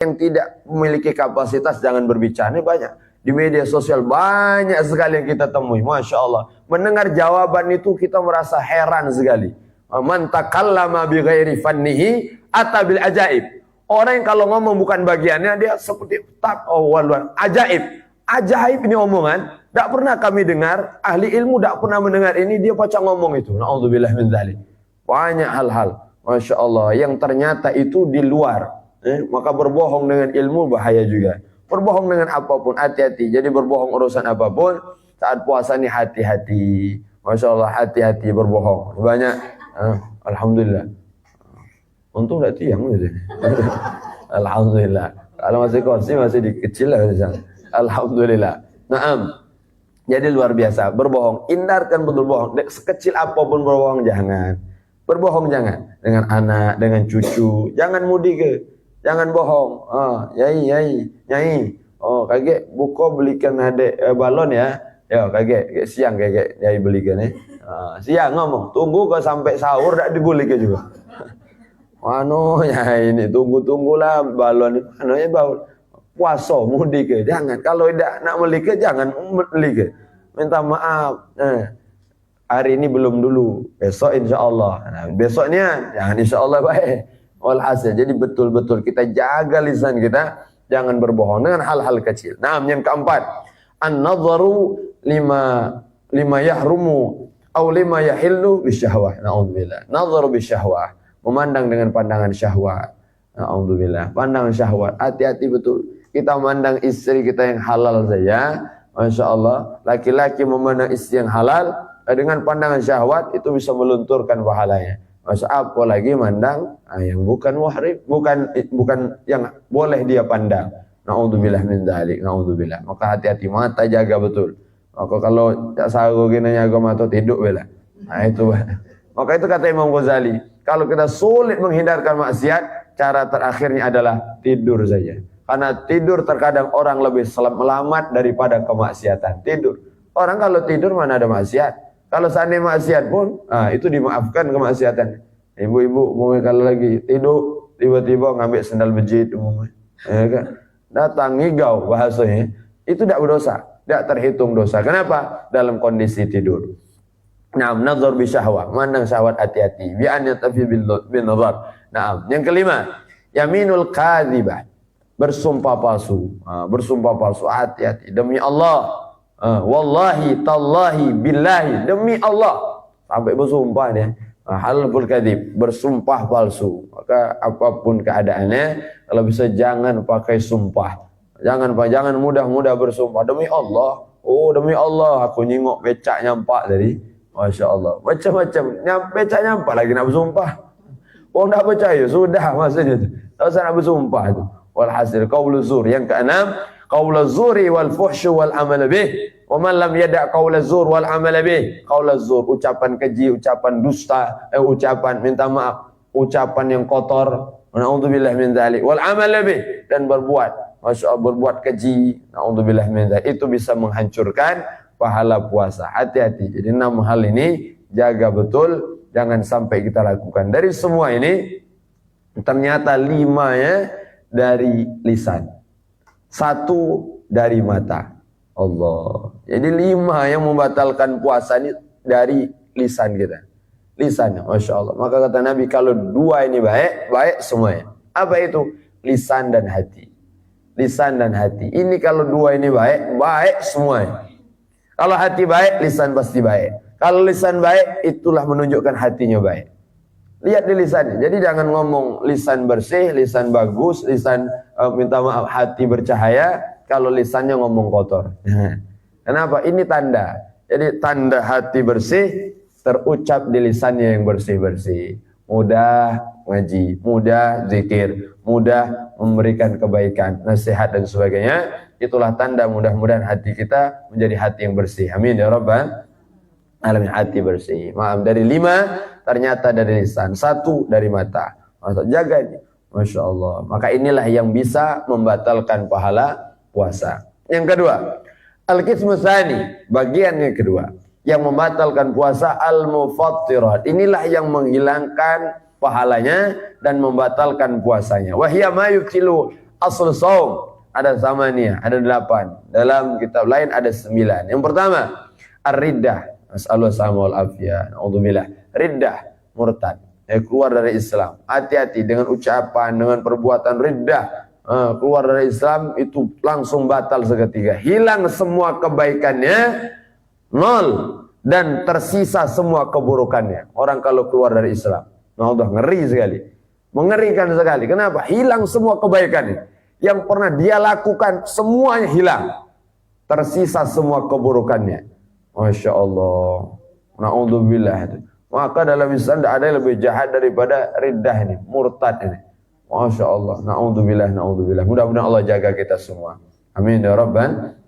yang tidak memiliki kapasitas jangan berbicara. Ini banyak di media sosial, banyak sekali yang kita temui. Masya Allah, mendengar jawaban itu kita merasa heran sekali. Man takallama bi ghairi fannihi atabil ajaib. Orang yang kalau ngomong bukan bagiannya, dia seperti ajaib. Ajaib ini omongan. Tak pernah kami dengar, ahli ilmu tak pernah mendengar ini, dia pacak ngomong itu. Na'udzubillah min dzalik. Banyak hal-hal, Masya Allah, yang ternyata itu di luar. Maka berbohong dengan ilmu bahaya juga. Berbohong dengan apapun, hati-hati. Jadi berbohong urusan apapun, saat puasa ini hati-hati. Masya Allah, hati-hati berbohong. Banyak, alhamdulillah. Untung tidak tiang gitu. Alhamdulillah. Kalau masih kursi masih dikecil lah. Alhamdulillah. Naam. Jadi luar biasa. Berbohong, hindarkan betul bohong. Sekecil apapun berbohong jangan. Berbohong jangan. Dengan anak, dengan cucu. Jangan mudik ke. Jangan bohong. Nyai. Oh, kaget buko belikan adek balon ya. Ya, kaget siang kaget nyai belikan ya. Siang ngomong, tunggu kau sampai sahur tak dibeli ke juga. Mano ya ini tunggu-tunggulah balon ya balon. Puasa mudik ke. Jangan. Kalau tidak nak beli ke jangan beli ke. Minta maaf. Hari ini belum dulu. Besok insyaallah. Nah, besoknya jangan insyaallah baik. Walhasil, jadi betul-betul kita jaga lisan kita, jangan berbohong dengan hal-hal kecil. Nah, yang keempat, an-nadharu lima yahrumu aw lima yahillu bisyahwah. Na'udzubillah. Nadharu bisyahwah, memandang dengan pandangan syahwat. Na'udzubillah. Pandangan syahwat, hati-hati betul. Kita memandang istri kita yang halal saja, Masya Allah. Laki-laki memandang istri yang halal dengan pandangan syahwat itu bisa melunturkan pahalanya. Masa apa lagi mandang yang bukan muhrim, bukan yang boleh dia pandang. Na'udzubillah min dzalik, na'udzubillah. Maka hati-hati, mata jaga betul. Maka kalau tak saru gini jaga mata tidur bela. Nah itu. Maka itu kata Imam Ghazali, kalau kita sulit menghindarkan maksiat, cara terakhirnya adalah tidur saja. Karena tidur terkadang orang lebih selamat daripada kemaksiatan. Tidur. Orang kalau tidur mana ada maksiat. Kalau seandainya maksiat pun, itu dimaafkan kemaksiatan. Ibu-ibu, kalau lagi tidur, tiba-tiba ngambil sendal bejit, ya kan? Datang ngigau bahasanya, itu tidak berdosa, tidak terhitung dosa. Kenapa? Dalam kondisi tidur. Naam, nazar bi syahwat, mandang syahwat hati-hati. Bi an yatafi bin nazar. Naam, yang kelima, yaminul kadzibah, bersumpah palsu. Bersumpah palsu, hati-hati. Demi Allah. Wallahi, tallahi, billahi, demi Allah, sampai bersumpah dia. Halful kadzib, bersumpah palsu. Maka apapun keadaannya, kalau bisa jangan pakai sumpah. Jangan mudah-mudah bersumpah demi Allah. Oh, demi Allah aku nyingok becak nyampak tadi. Masya Allah, macam-macam. Becak nyampak lagi nak bersumpah. Oh, tak percaya sudah maksudnya. Tak usah nak bersumpah tu. Walhasil qaulu zur. Yang keenam, qaulu zuri wal fuhsyu wal amal bih. Wa man lam yada' qaula zur wal amal bih. Qaula zur, ucapan keji, ucapan dusta, ucapan minta maaf, ucapan yang kotor. Na'udzubillah min dzalik. Wal amal bih, dan berbuat, masyaallah, berbuat keji. Na'udzubillah min dzalik. Itu bisa menghancurkan pahala puasa. Hati-hati. Jadi 6 hal ini jaga betul, jangan sampai kita lakukan. Dari semua ini ternyata 5 ya dari lisan. 1 dari mata. Allah. Jadi 5 yang membatalkan puasa ini dari lisan kita. Lisannya, Masya Allah. Maka kata Nabi, kalau 2 ini baik semuanya. Apa itu? Lisan dan hati. Lisan dan hati. Ini kalau 2 ini baik semuanya. Kalau hati baik, lisan pasti baik. Kalau lisan baik, itulah menunjukkan hatinya baik. Lihat di lisannya. Jadi jangan ngomong lisan bersih, lisan bagus, lisan minta maaf, hati bercahaya. Kalau lisannya ngomong kotor. Kenapa? Ini tanda. Jadi tanda hati bersih terucap di lisannya yang bersih-bersih. Mudah ngaji, mudah zikir, mudah memberikan kebaikan, nasihat dan sebagainya. Itulah tanda mudah-mudahan hati kita menjadi hati yang bersih. Amin ya rabbal alamin. Hati bersih. Maaf, dari 5 ternyata dari lisan, 1 dari mata. Jaga ini. Masya Allah. Maka inilah yang bisa membatalkan pahala puasa. Yang kedua, al-qismu tsani, bagian yang kedua, yang membatalkan puasa al-mufattirat. Inilah yang menghilangkan pahalanya dan membatalkan puasanya. Wa hiya ma yukilu Asal saum ada samaniyah, ada 8. Dalam kitab lain ada 9. Yang pertama, ar-riddah. Nas'alullah wal afiyah. Na'udzubillah. Riddah, murtad. Keluar dari Islam. Hati-hati dengan ucapan, dengan perbuatan riddah. Keluar dari Islam itu langsung batal seketika. Hilang semua kebaikannya, nol. Dan tersisa semua keburukannya. Orang kalau keluar dari Islam. Na'udzubillah, ngeri sekali. Mengerikan sekali. Kenapa? Hilang semua kebaikannya. Yang pernah dia lakukan semuanya hilang. Tersisa semua keburukannya. Masya Allah. Na'udzubillah. Maka dalam Islam tidak ada yang lebih jahat daripada riddah ini, murtad ini. Masya Allah. Na'udzubillah, na'udzubillah. Mudah-mudahan Allah jaga kita semua. Amin ya Rabbal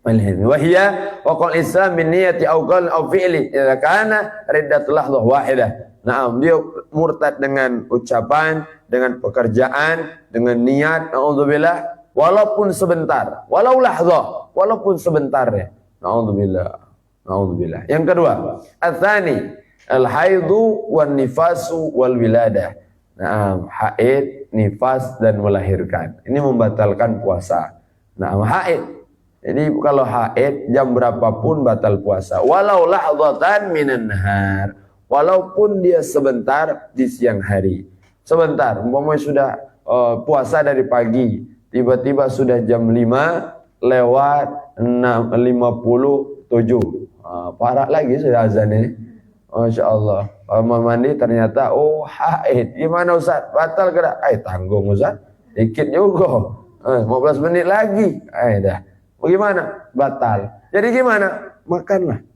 alamin. Wahiyya waqal Islam min niyati aw qaul aw fi'li. Idza kana riddatul lahdzah wahidah. Naam, dia murtad dengan ucapan, dengan pekerjaan, dengan niat, na'udzubillah, walaupun sebentar, walau lahdzah, walaupun sebentar ya. Na'udzubillah. Na'udzubillah. Yang kedua, ats-tsani al-haidu wan nifasu wal wiladah. Naam, haid, nifas dan melahirkan. Ini membatalkan puasa. Naam, haid. Jadi kalau haid jam berapapun batal puasa. Walau lahdzatan minan nahar. Walaupun dia sebentar di siang hari. Sebentar, umpamanya sudah puasa dari pagi, tiba-tiba sudah jam 5 lewat 6:57. Parah lagi sudah azan ini. Masya Allah. Mau mandi ternyata haid. Gimana Ustaz? Batal kena? Tanggung Ustaz. Dikit juga. 15 menit lagi. Dah. Bagaimana? Batal. Jadi gimana? Makanlah.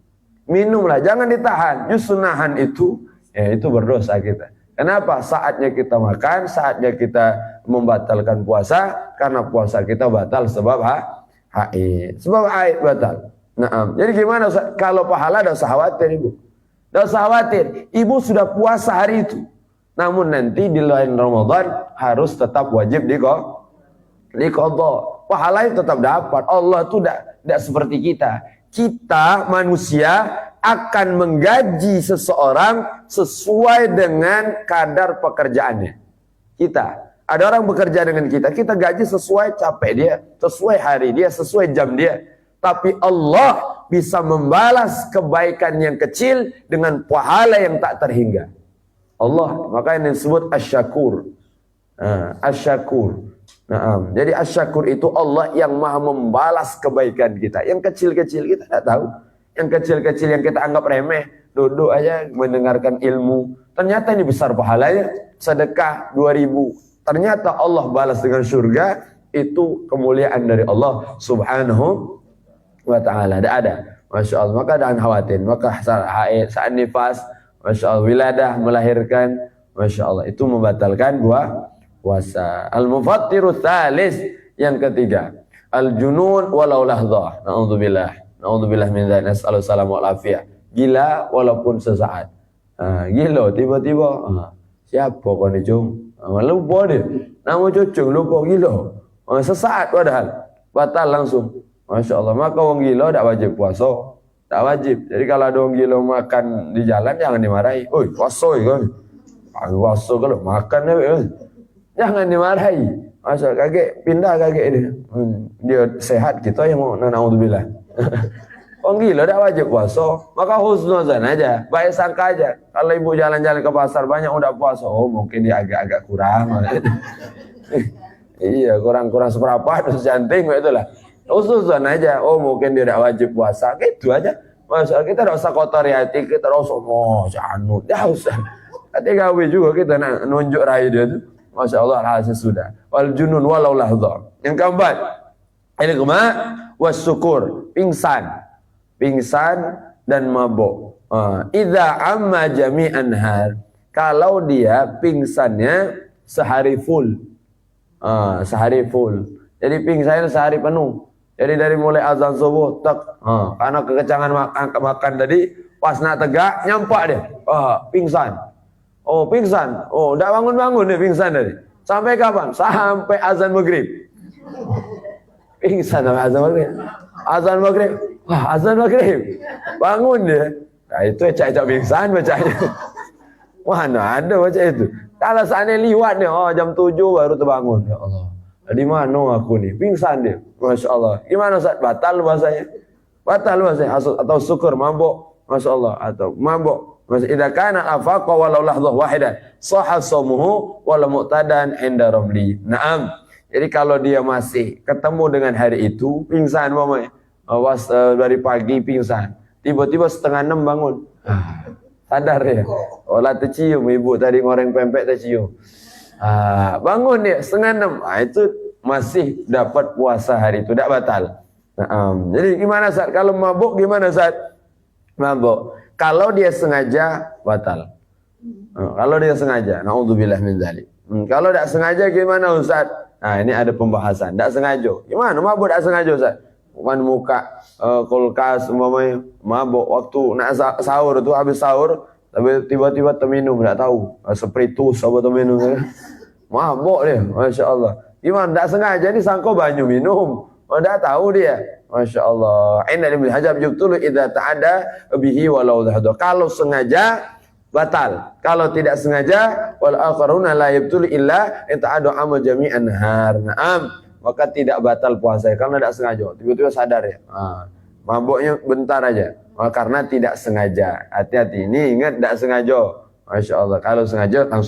Minumlah, jangan ditahan. Justru nahan itu, itu berdosa kita. Kenapa? Saatnya kita makan, saatnya kita membatalkan puasa, karena puasa kita batal sebab haid. Sebab haid batal. Nah, jadi gimana? Kalau pahala tidak usah khawatir ibu. Tidak usah khawatir. Ibu sudah puasa hari itu. Namun nanti di lain Ramadan harus tetap wajib diqadha. Pahalanya tetap dapat. Allah itu tidak seperti kita. Kita manusia akan menggaji seseorang sesuai dengan kadar pekerjaannya. Kita, ada orang bekerja dengan kita gaji sesuai capek dia, sesuai hari dia, sesuai jam dia. Tapi Allah bisa membalas kebaikan yang kecil dengan pahala yang tak terhingga. Allah, makanya disebut asyakur. Asyakur. Nah, jadi asyakur itu Allah yang maha membalas kebaikan kita. Yang kecil-kecil kita tidak tahu. Yang kecil-kecil yang kita anggap remeh, duduk aja mendengarkan ilmu. Ternyata ini besar pahalanya. Sedekah 2.000. Ternyata Allah balas dengan surga. Itu kemuliaan dari Allah subhanahu wa ta'ala. Tidak ada. Masya Allah. Maka jangan khawatir. Maka haid, saat nifas, Masya Allah, wiladah, melahirkan, Masya Allah. Itu membatalkan puasa. Al-mufattiru tsalis, yang ketiga, al-junun walau lahdzah. Na'udzubillah. Na'udzubillah min dzalik. Nas'alullah salamu wal afiyah. Gila walaupun sesaat. Gila tiba-tiba. Siapa kau ni cung? Lupa dia. Nama cucung lupa gila. Sesaat padahal. Batal langsung. Masya Allah. Maka orang gila tak wajib puasa. Tak wajib. Jadi kalau ada orang gila makan di jalan jangan dimarahi. Oi, puasa kan? Puasa kalau makan jangan dimarahi. Masa kaget, pindah kaget dia. Dia sehat, kita yang mau na'udzubillah. Orang gila tak wajib puasa. Maka husnuzan aja, baik sangka aja. Kalau ibu jalan-jalan ke pasar banyak udah puasa, mungkin dia agak-agak kurang. Iya, kurang seberapa, secanting itulah. Husnuzan aja, mungkin dia tak wajib puasa. Gitu aja. Masa kita tak usah kotori hati, kita tak usah canut. Tak usah. Ketika juga kita nak nunjuk rai dia tu. Masya Allah, alhasil sudah. Wal junun walau lahdzah. Yang keempat, ilma was-sukur, pingsan dan mabuk. Idza amma jami'an har, kalau dia pingsannya sehari full. Jadi pingsannya sehari penuh. Jadi dari mulai azan subuh karena kekencangan makan tadi, pas nak tegak nyampak dia. Pingsan. Pingsan. Tak bangun-bangun dia pingsan tadi. Sampai kapan? Sampai azan maghrib. Pingsan sampai azan maghrib. Azan maghrib. Bangun dia. Nah, itu ecak-ecak pingsan bacanya. Mana ada baca itu. Kalau seandainya liwat dia, jam 7 baru terbangun. Ya Allah. Di mana aku nih? Pingsan dia. Masya Allah. Gimana Ustaz? Batal bahasanya. Batal bahasanya. Atau syukur, mabuk. Masya Allah. Atau mabuk. Idza kana afaqa walau lahdzah wahidah sahha shaumuhu walau mu'tadan inda ramli. Naam. Jadi kalau dia masih ketemu dengan hari itu pingsan mamanya. Dari pagi pingsan. Tiba-tiba 5:30 bangun. Sadar ya. Olah tercium ibu tadi ngoreng pempek tercium. Bangun dia 5:30. Itu masih dapat puasa hari itu, tidak batal. Naam. Jadi gimana Ustaz? Kalau mabuk gimana Ustaz? Mabuk. Kalau dia sengaja batal. Kalau dia sengaja, naudzubillah min dzalik. Kalau tidak sengaja gimana Ustaz? Nah, ini ada pembahasan. Tidak sengaja. Gimana mabuk tidak sengaja Ustaz? Bukan muka kulkas umpamanya mabuk waktu nak sahur itu habis sahur tapi tiba-tiba terminum tidak tahu spiritus apa terminum mabuk dia, Masya Allah. Gimana tidak sengaja disangka banyu minum. Tidak tahu dia. Masya Allah. Inna Ibnu Hajar yubtulu idza ta'ada bihi walau dhahadu. Kalau sengaja batal. Kalau tidak sengaja wal akharuna la yubtulu illa in ta'adu amal jami'an nahar. Naam. Maka tidak batal puasa karena tidak sengaja. Tiba-tiba sadar ya. Mabuknya bentar aja. Karena tidak sengaja. Hati-hati. Ini ingat tidak sengaja. Masya Allah. Kalau sengaja langsung